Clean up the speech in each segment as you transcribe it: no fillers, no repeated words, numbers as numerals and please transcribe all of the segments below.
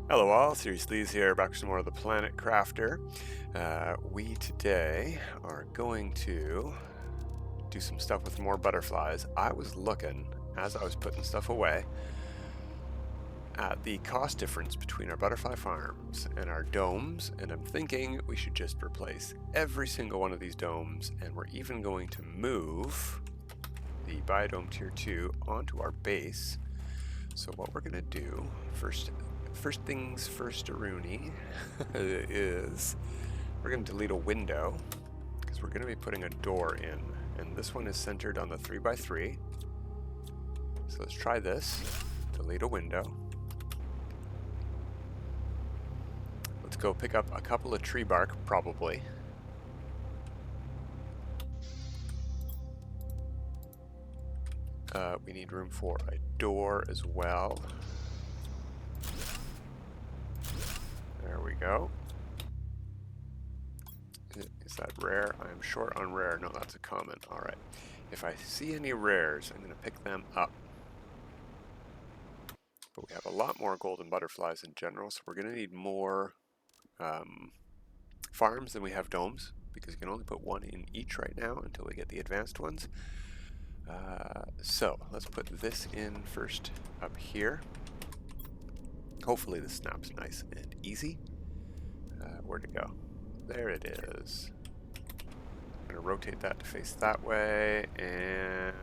Hello all, Seriously's here, back with some more of the Planet Crafter. We today are going to do some stuff with more butterflies. I was looking, as I was putting stuff away, at the cost difference between our butterfly farms and our domes, and I'm thinking we should just replace every single one of these domes, and we're even going to move the biodome tier 2 onto our base. So what we're going to do, first things first, Rooney, is we're going to delete a window because we're going to be putting a door in, and this one is centered on the 3x3. So let's try this. Delete a window. Let's go pick up a couple of tree bark, probably. We need room for a door as well. There we go. Is that rare? I'm short on rare. No, that's a common. All right. If I see any rares, I'm going to pick them up. But we have a lot more golden butterflies in general, so we're going to need more farms than we have domes, because you can only put one in each right now until we get the advanced ones. So let's put this in first up here. Hopefully this snaps nice and easy. Where'd it go? There it is. I'm going to rotate that to face that way, and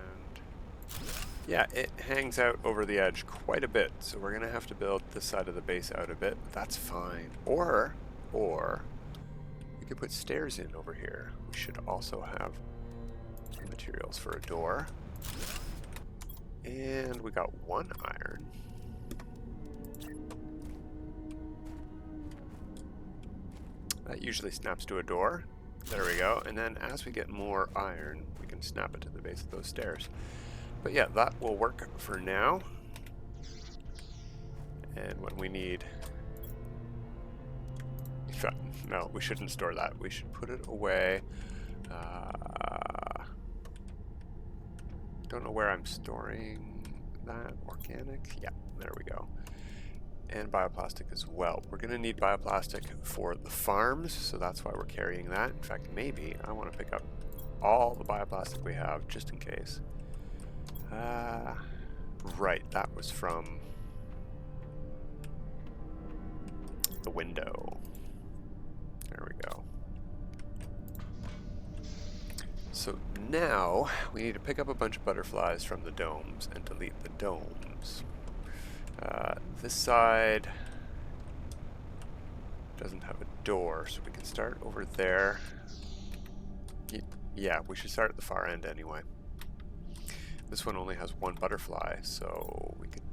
yeah, it hangs out over the edge quite a bit, so we're going to have to build this side of the base out a bit. That's fine. Or we could put stairs in over here. We should also have materials for a door. And we got one iron. That usually snaps to a door. There we go. And then as we get more iron, we can snap it to the base of those stairs. But yeah, that will work for now. And when we need... No, we shouldn't store that. We should put it away. Don't know where I'm storing that. Organic? Yeah, there we go. And bioplastic as well. We're going to need bioplastic for the farms, so that's why we're carrying that. In fact, maybe I want to pick up all the bioplastic we have, just in case. Right, that was from the window. There we go. So now we need to pick up a bunch of butterflies from the domes and delete the domes. This side doesn't have a door, so we can start over there. Yeah, we should start at the far end anyway. This one only has one butterfly, so we could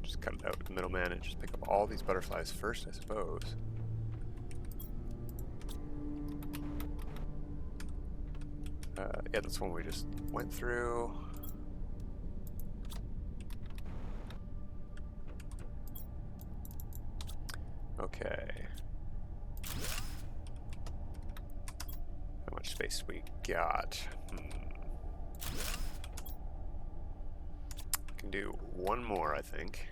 just cut it out with the middleman and just pick up all these butterflies first, I suppose. Yeah, that's one we just went through. Okay. How much space we got? Can do one more, I think.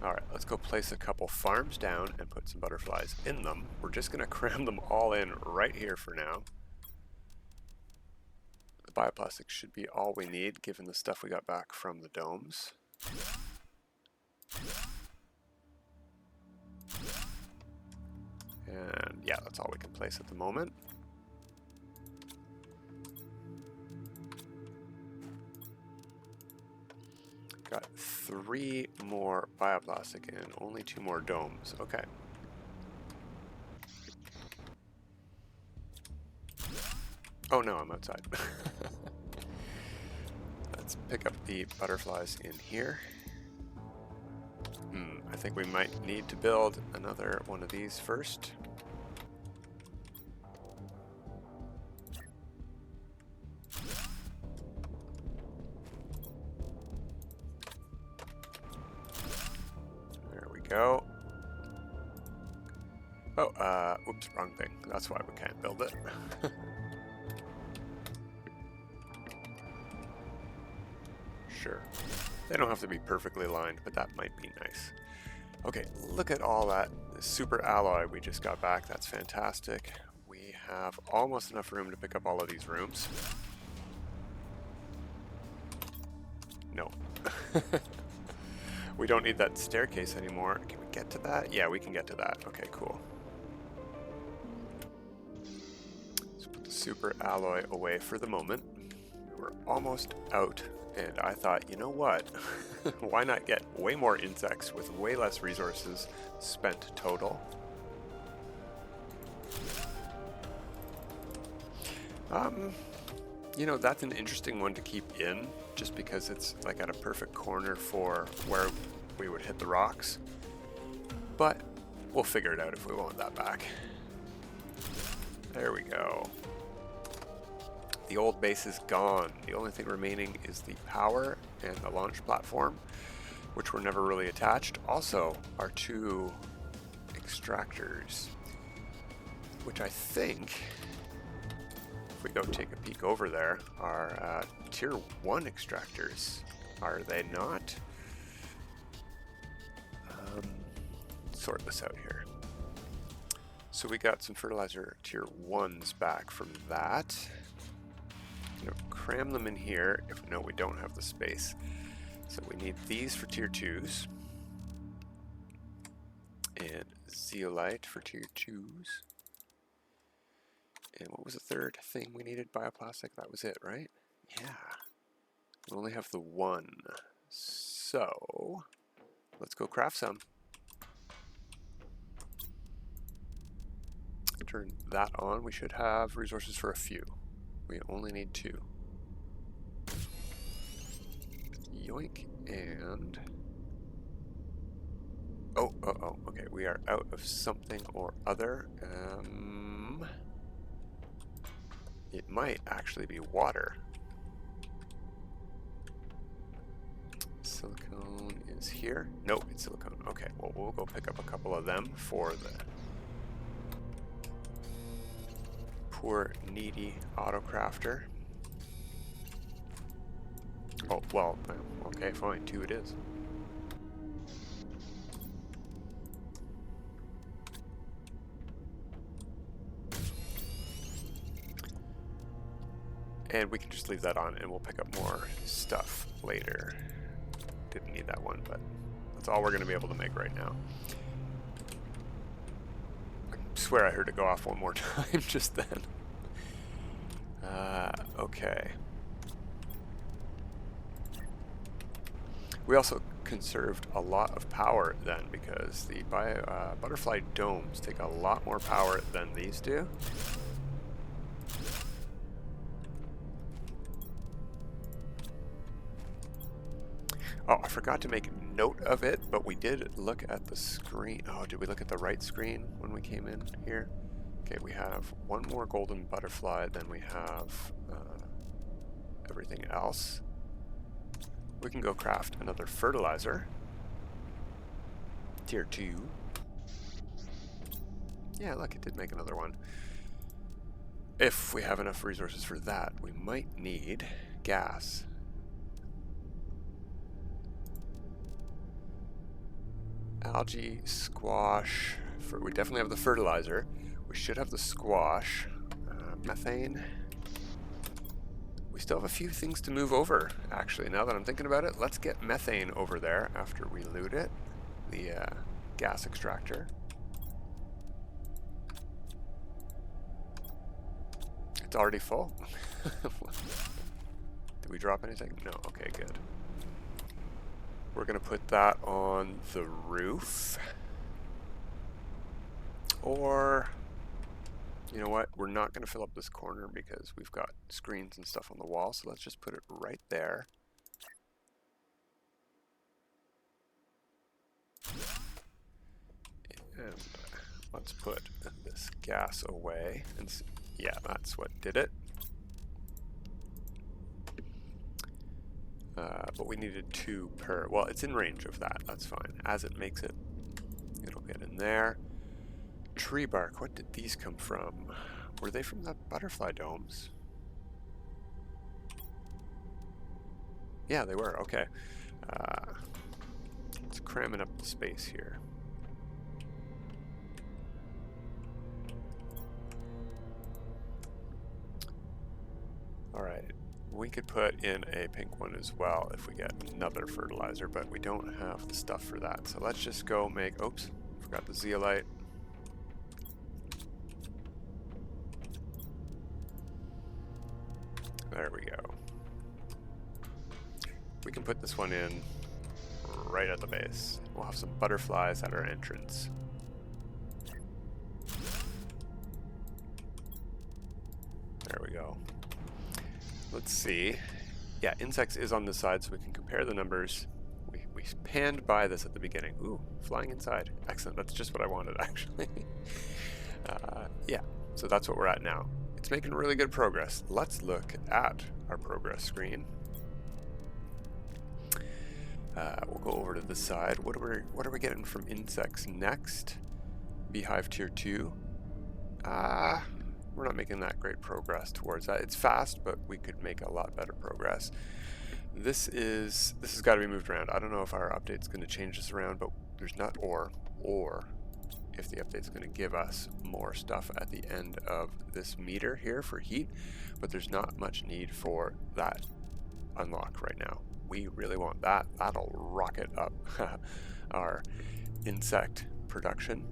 Alright, let's go place a couple farms down and put some butterflies in them. We're just going to cram them all in right here for now. The bioplastic should be all we need, given the stuff we got back from the domes. And yeah, that's all we can place at the moment. Got 3 more bioplastic and only 2 more domes. Okay. Oh no, I'm outside. Let's pick up the butterflies in here. I think we might need to build another one of these first. There we go. Oh, oops, wrong thing. That's why we can't build it. Sure. They don't have to be perfectly lined, but that might be nice. Okay, look at all that super alloy we just got back. That's fantastic. We have almost enough room to pick up all of these rooms. No. We don't need that staircase anymore. Can we get to that? Yeah, we can get to that. Okay, cool. Let's put the super alloy away for the moment. We're almost out, and I thought, you know what? Why not get way more insects with way less resources spent total? You know, that's an interesting one to keep in, just because it's like at a perfect corner for where we would hit the rocks. But we'll figure it out if we want that back. There we go. The old base is gone. The only thing remaining is the power and the launch platform, which were never really attached. Also, our 2 extractors, which I think, if we go take a peek over there, are tier 1 extractors. Are they not? Sort this out here. So we got some fertilizer tier 1s back from that. Cram them in here. If no, we don't have the space. So we need these for tier 2s. And zeolite for tier 2s. And what was the third thing we needed? Bioplastic? That was it, right? Yeah. We only have the 1. So let's go craft some. Turn that on. We should have resources for a few. We only need 2. Yoink, and... Oh, okay, we are out of something or other. It might actually be water. Silicone is here. Nope, it's silicone. Okay, well, we'll go pick up a couple of them for the poor, needy autocrafter. Oh, well, okay, fine, 2 it is. And we can just leave that on and we'll pick up more stuff later. Didn't need that one, but that's all we're going to be able to make right now. I swear I heard it go off one more time just then. Okay. We also conserved a lot of power then, because the butterfly domes take a lot more power than these do. Oh, I forgot to make note of it, but we did look at the screen. Oh, did we look at the right screen when we came in here? Okay, we have 1 more golden butterfly, then we have everything else. We can go craft another fertilizer. Tier 2. Yeah, look, it did make another one. If we have enough resources for that, we might need gas. Algae, squash. We definitely have the fertilizer. We should have the squash. Methane. We still have a few things to move over, actually. Now that I'm thinking about it, let's get methane over there after we loot it. The gas extractor. It's already full. Did we drop anything? No. Okay, good. We're going to put that on the roof. Or, you know what? We're not going to fill up this corner because we've got screens and stuff on the wall. So let's just put it right there. And let's put this gas away. And yeah, that's what did it. But we needed 2 per. Well, it's in range of that. That's fine. As it makes it, it'll get in there. Tree bark. What did these come from? Were they from the butterfly domes? Yeah, they were. Okay. It's cramming up the space here. Alright, we could put in a pink one as well if we get another fertilizer, but we don't have the stuff for that. So let's just go make, oops, forgot the zeolite. There we go. We can put this one in right at the base. We'll have some butterflies at our entrance. There we go. Let's see. Yeah, insects is on this side, so we can compare the numbers. We panned by this at the beginning. Ooh, flying inside. Excellent. That's just what I wanted, actually. Yeah, so that's what we're at now. It's making really good progress. Let's look at our progress screen. We'll go over to the side. What are we getting from insects next? Beehive tier 2. We're not making that great progress towards that. It's fast, but we could make a lot better progress. This has got to be moved around. I don't know if our update's going to change this around, but there's not or if the update's going to give us more stuff at the end of this meter here for heat, but there's not much need for that unlock right now. We really want that. That'll rocket up our insect production.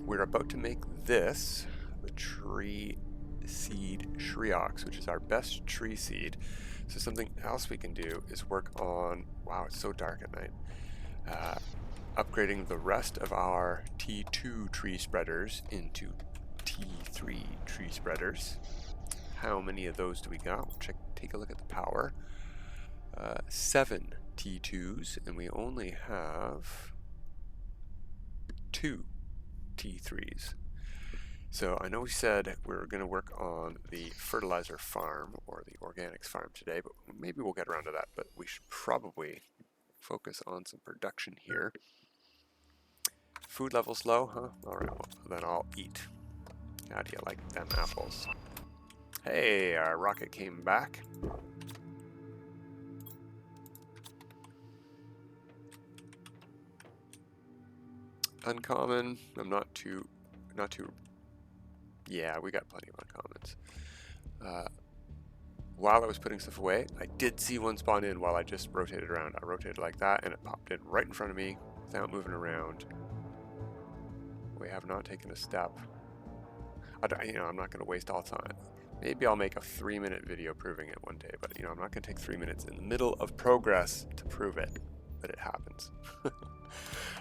We're about to make this, the tree seed shriox, which is our best tree seed. So something else we can do is work on, wow, it's so dark at night, upgrading the rest of our T2 tree spreaders into T3 tree spreaders. How many of those do we got? We'll take a look at the power. 7 T2s, and we only have 2 T3s. So I know we said we were going to work on the fertilizer farm or the organics farm today, but maybe we'll get around to that. But we should probably focus on some production here. Food levels low, huh? Alright, well, then I'll eat. How do you like them apples? Hey, our rocket came back. Uncommon, I'm not too, yeah, we got plenty of uncommons. While I was putting stuff away, I did see one spawn in while I just rotated around. I rotated like that and it popped in right in front of me without moving around. We have not taken a step. I'm not going to waste all time. Maybe I'll make a 3-minute video proving it one day, but I'm not going to take 3 minutes in the middle of progress to prove it, but it happens.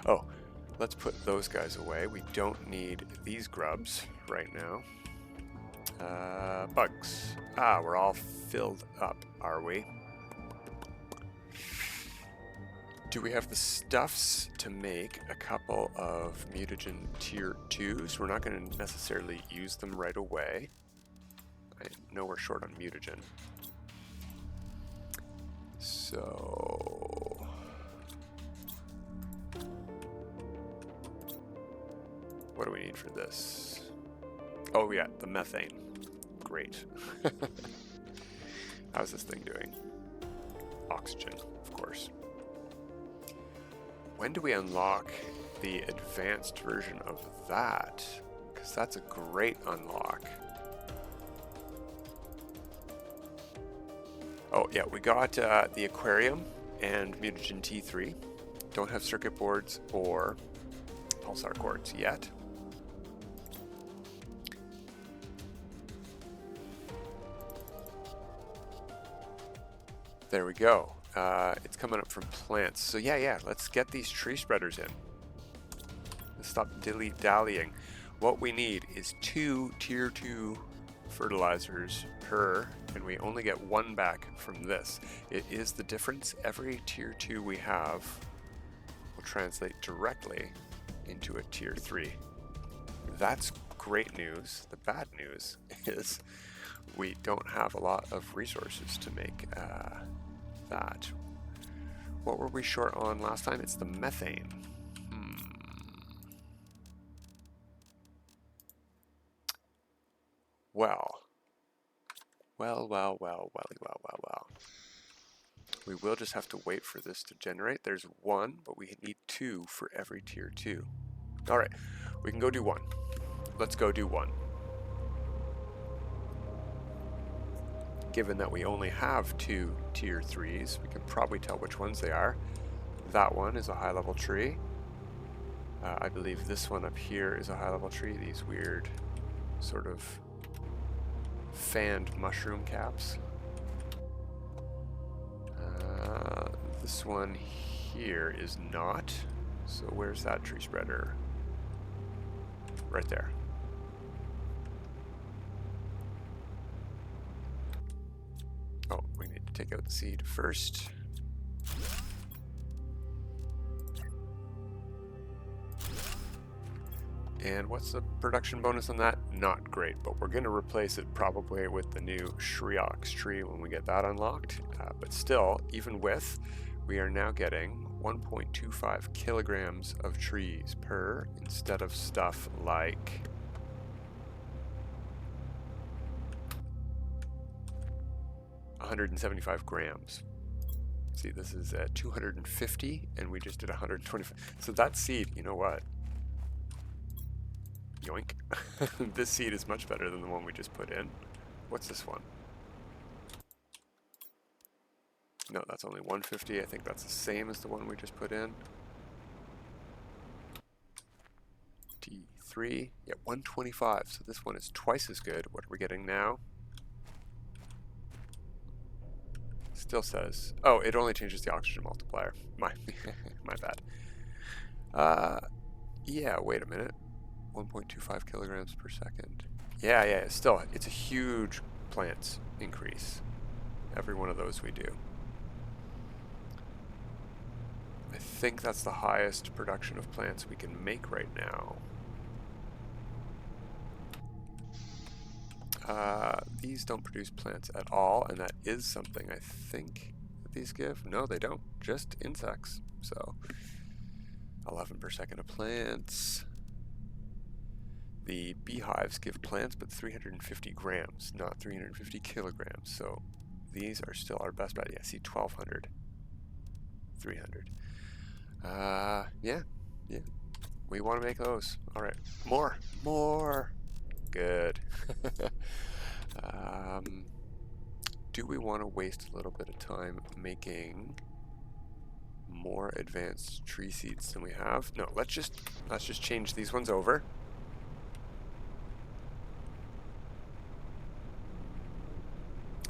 Oh, let's put those guys away. We don't need these grubs right now. Bugs. We're all filled up, are we? Do we have the stuffs to make a couple of mutagen tier 2s? We're not going to necessarily use them right away. I know we're short on mutagen. So what do we need for this? Oh yeah, the methane. Great. How's this thing doing? Oxygen, of course. When do we unlock the advanced version of that? Because that's a great unlock. Oh yeah, we got the aquarium and mutagen T3. Don't have circuit boards or pulsar quartz yet. There we go. It's coming up from plants. So yeah, let's get these tree spreaders in. Let's stop dilly-dallying. What we need is 2 tier 2 fertilizers per, and we only get 1 back from this. It is the difference. Every tier 2 we have will translate directly into a tier 3. That's great news. The bad news is we don't have a lot of resources to make that. What were we short on last time? It's the methane. Well. We will just have to wait for this to generate. There's 1, but we need 2 for every tier 2. All right, we can go do 1. Let's go do 1. Given that we only have 2 tier 3s, we can probably tell which ones they are. That one is a high level tree. I believe this one up here is a high level tree. These weird sort of fanned mushroom caps. This one here is not. So where's that tree spreader? Right there. Oh, we need to take out the seed first. And what's the production bonus on that? Not great, but we're going to replace it probably with the new Shriox tree when we get that unlocked. But still, even with, we are now getting 1.25 kilograms of trees per, instead of stuff like 175 grams. See, this is at 250, and we just did 125. So that seed, you know what? Yoink. This seed is much better than the one we just put in. What's this one? No, that's only 150. I think that's the same as the one we just put in. T3. Yeah, 125. So this one is twice as good. What are we getting now? Still says, oh, it only changes the oxygen multiplier. My bad. Yeah, wait a minute. 1.25 kilograms per second. Yeah, still, it's a huge plants increase. Every one of those we do. I think that's the highest production of plants we can make right now. These don't produce plants at all, and that is something I think that these give. No, they don't. Just insects. So 11 per second of plants. The beehives give plants, but 350 grams, not 350 kilograms. So these are still our best bet. Yeah, see, 1,200. 300. Yeah. We want to make those. All right. More. Good. Do we want to waste a little bit of time making more advanced tree seeds than we have? No, let's just change these ones over.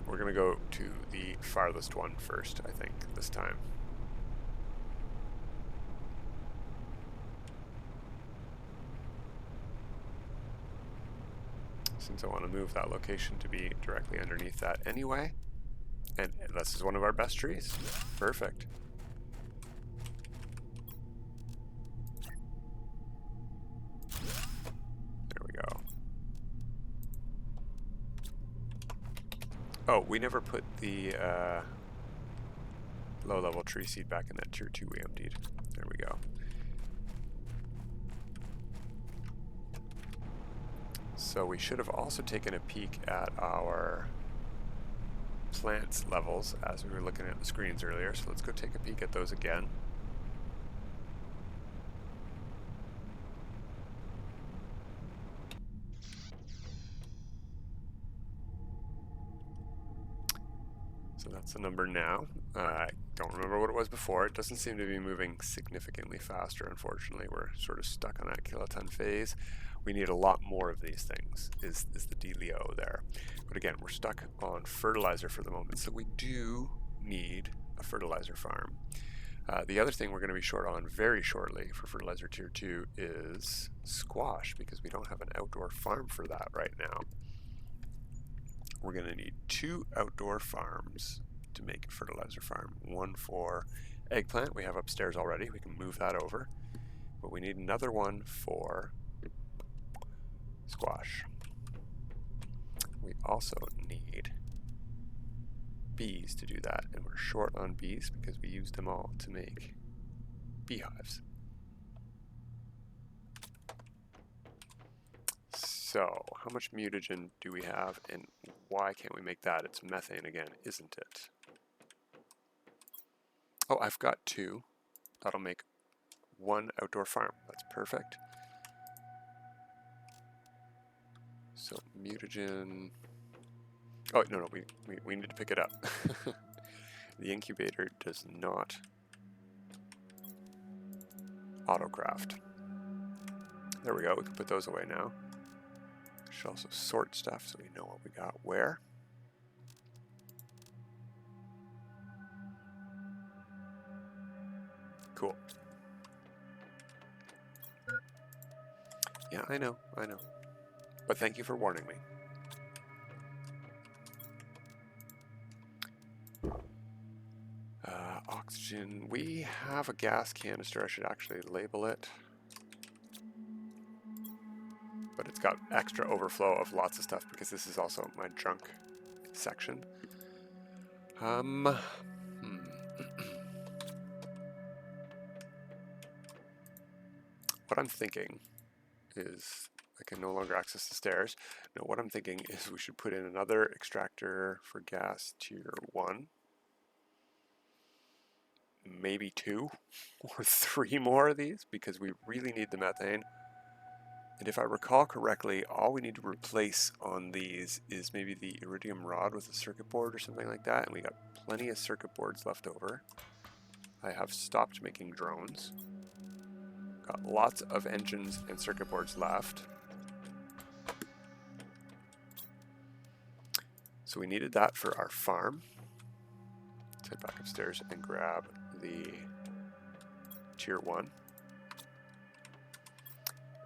We're going to go to the farthest one first, I think, this time. Since I want to move that location to be directly underneath that anyway. And this is one of our best trees. Perfect. There we go. Oh, we never put the low-level tree seed back in that tier 2 we emptied. There we go. So we should have also taken a peek at our plants levels as we were looking at the screens earlier. So let's go take a peek at those again. So that's the number now. I don't remember what it was before. It doesn't seem to be moving significantly faster, unfortunately. We're sort of stuck on that kiloton phase. We need a lot more of these things, is the dealio there. But again, we're stuck on fertilizer for the moment, so we do need a fertilizer farm. The other thing we're going to be short on very shortly for fertilizer tier 2 is squash, because we don't have an outdoor farm for that right now. We're going to need 2 outdoor farms to make a fertilizer farm. One for eggplant we have upstairs already. We can move that over. But we need another one for squash. We also need bees to do that, and we're short on bees because we used them all to make beehives. So, how much mutagen do we have, and why can't we make that? It's methane again, isn't it? Oh, I've got 2. That'll make 1 outdoor farm. That's perfect. So mutagen. Oh no, we need to pick it up. The incubator does not autocraft. There we go. We can put those away now. Should also sort stuff so we know what we got where. Cool. Yeah, I know. But thank you for warning me. Oxygen. We have a gas canister. I should actually label it. But it's got extra overflow of lots of stuff because this is also my junk section. What I'm thinking is I can no longer access the stairs. No, what I'm thinking is we should put in another extractor for gas tier 1. Maybe 2 or 3 more of these because we really need the methane. And if I recall correctly, all we need to replace on these is maybe the iridium rod with a circuit board or something like that. And we got plenty of circuit boards left over. I have stopped making drones. Got lots of engines and circuit boards left. So we needed that for our farm. Let's head back upstairs and grab the tier 1.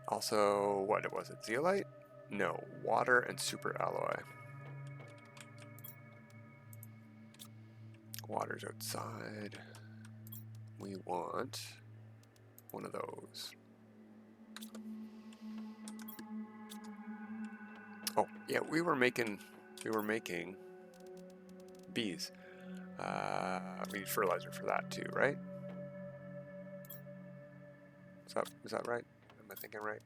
Also, what was it? Zeolite? No, water and super alloy. Water's outside. We want one of those. Oh, yeah, we were making bees. We need fertilizer for that too, right? Is that right? Am I thinking right?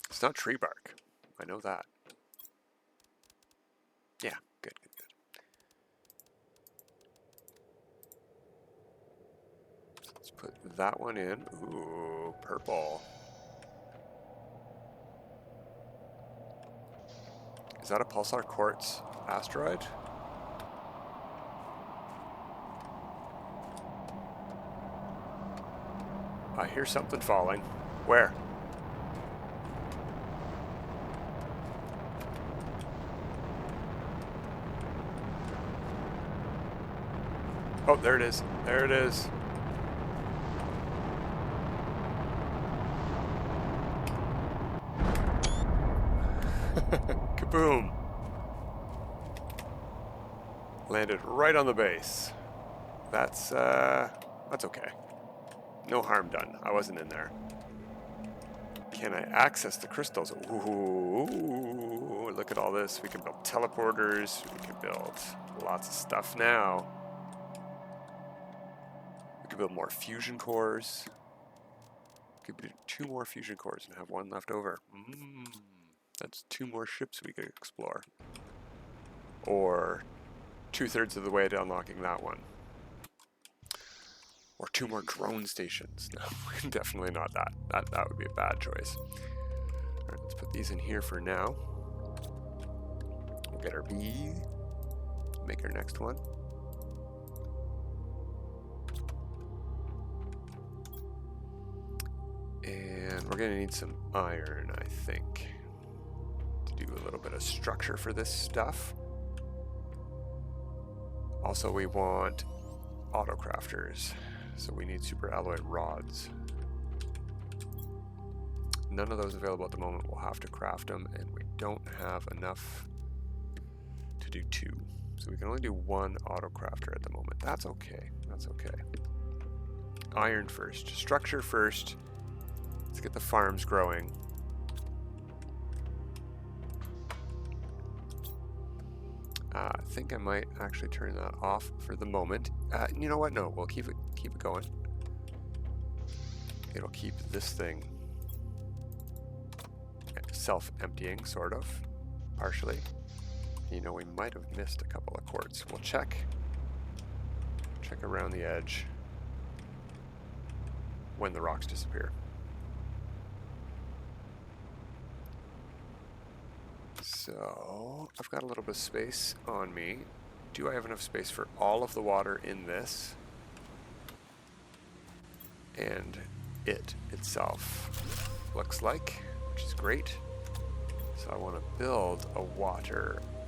It's not tree bark. I know that. Yeah, good. So let's put that one in. Ooh, purple. Is that a Pulsar quartz asteroid? I hear something falling. Where? Oh, there it is. There it is. Kaboom! Landed right on the base. That's okay. No harm done. I wasn't in there. Can I access the crystals? Ooh, look at all this. We can build teleporters. We can build lots of stuff now. We can build more fusion cores. We could do 2 more fusion cores and have 1 left over. That's 2 more ships we could explore. Or 2/3 of the way to unlocking that one. Or 2 more drone stations. No, definitely not that. That would be a bad choice. All right, let's put these in here for now. We'll get our bee. Make our next one. And we're gonna need some iron, I think, to do a little bit of structure for this stuff. Also, we want auto crafters, so we need super alloy rods. None of those available at the moment. We'll have to craft them, and we don't have enough to do 2. So we can only do 1 auto crafter at the moment. That's okay. That's okay. Iron first. Structure first. Let's get the farms growing. I think I might actually turn that off for the moment. You know what? No, we'll keep it going. It'll keep this thing self-emptying, sort of, partially. You know, we might have missed a couple of quartz. We'll check. check around the edge when the rocks disappear. So I've got a little bit of space on me. Do I have enough space for all of the water in this? And it itself looks like, which is great. So I want to build a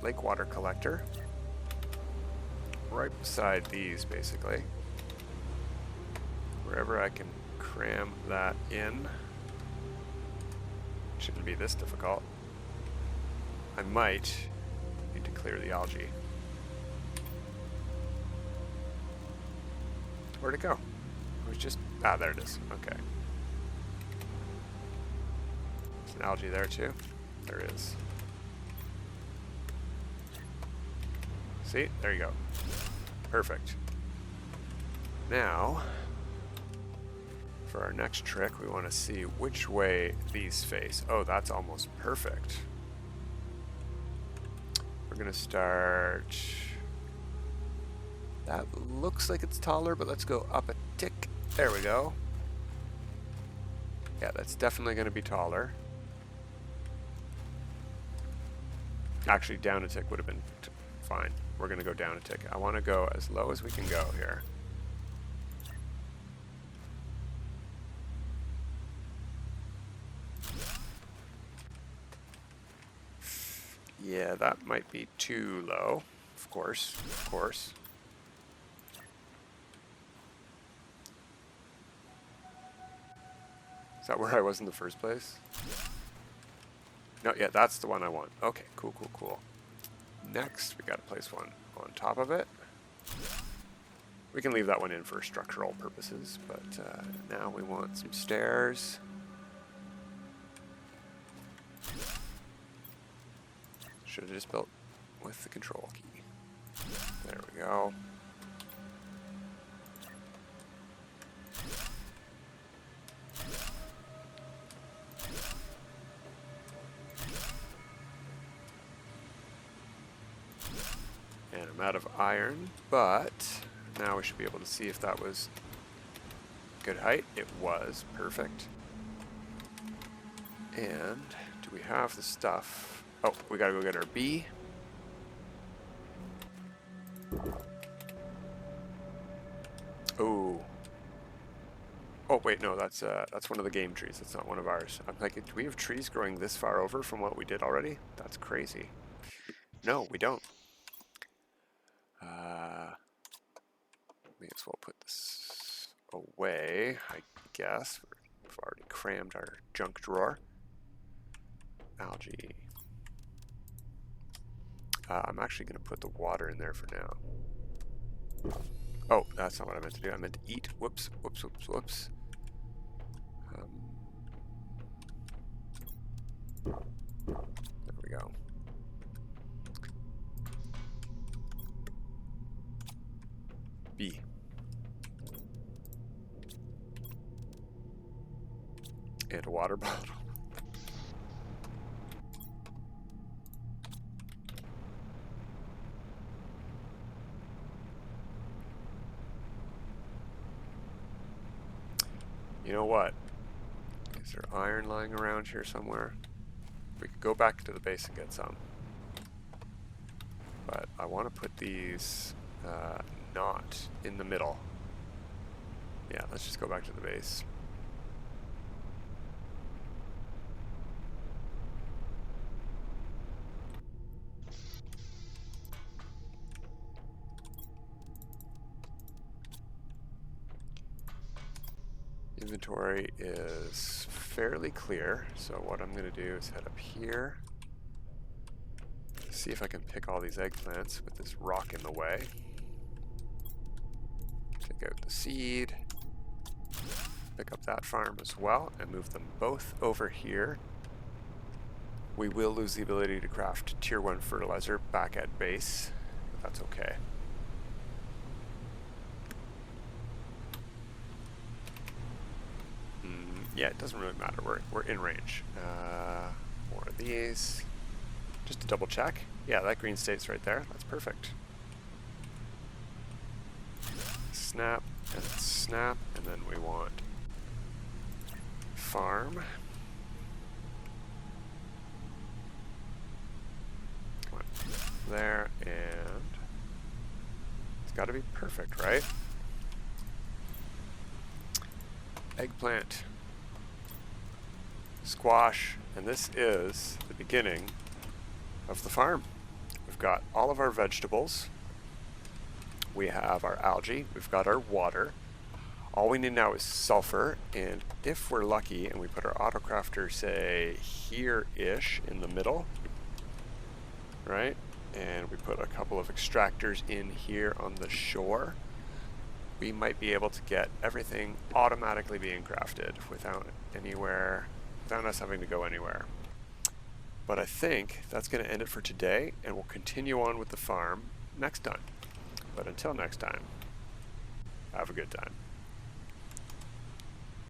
lake water collector right beside these, basically. Wherever I can cram that in. Shouldn't be this difficult. I might need to clear the algae. Where'd it go? It was just... Ah, there it is. Okay. There's an algae there too. There is. See? There you go. Perfect. Now, for our next trick, we want to see which way these face. Oh, that's almost perfect. We're going to start... That looks like it's taller, but let's go up a tick. There we go. Yeah, that's definitely going to be taller. Actually, down a tick would have been fine. We're going to go down a tick. I want to go as low as we can go here. Yeah, that might be too low. Of course, of course. Is that where I was in the first place? No, yeah, that's the one I want. Okay, cool, cool, cool. Next, we got to place one on top of it. We can leave that one in for structural purposes, but now we want some stairs. Should have just built with the control key. There we go. And I'm out of iron, but now we should be able to see if that was good height. It was. Perfect. And do we have the stuff? Oh, we gotta go get our bee. Oh. Oh wait, no, that's one of the game trees. That's not one of ours. I'm like, do we have trees growing this far over from what we did already? That's crazy. No, we don't. May as well put this away, I guess. We've already crammed our junk drawer. Algae. I'm actually going to put the water in there for now. Oh, that's not what I meant to do. I meant to eat. Whoops, whoops, whoops, whoops. There we go. B. And a water bottle. You know what? Is there iron lying around here somewhere? We could go back to the base and get some. But I want to put these not in the middle. Yeah, let's just go back to the base. Inventory is fairly clear, so what I'm going to do is head up here, see if I can pick all these eggplants with this rock in the way. Take out the seed, pick up that farm as well, and move them both over here. We will lose the ability to craft tier 1 fertilizer back at base, but that's okay. Yeah, it doesn't really matter. We're in range. More of these. Just to double check. Yeah, that green stays right there. That's perfect. snap, and snap, and then we want farm. Come on, there, and it's got to be perfect, right? Eggplant, squash, and this is the beginning of the farm. We've got all of our vegetables. We have our algae. We've got our water. All we need now is sulfur, and if we're lucky and we put our autocrafter, say, here-ish in the middle, right? And we put a couple of extractors in here on the shore, we might be able to get everything automatically being crafted without us having to go anywhere. But I think that's going to end it for today, and we'll continue on with the farm next time. But until next time, have a good time.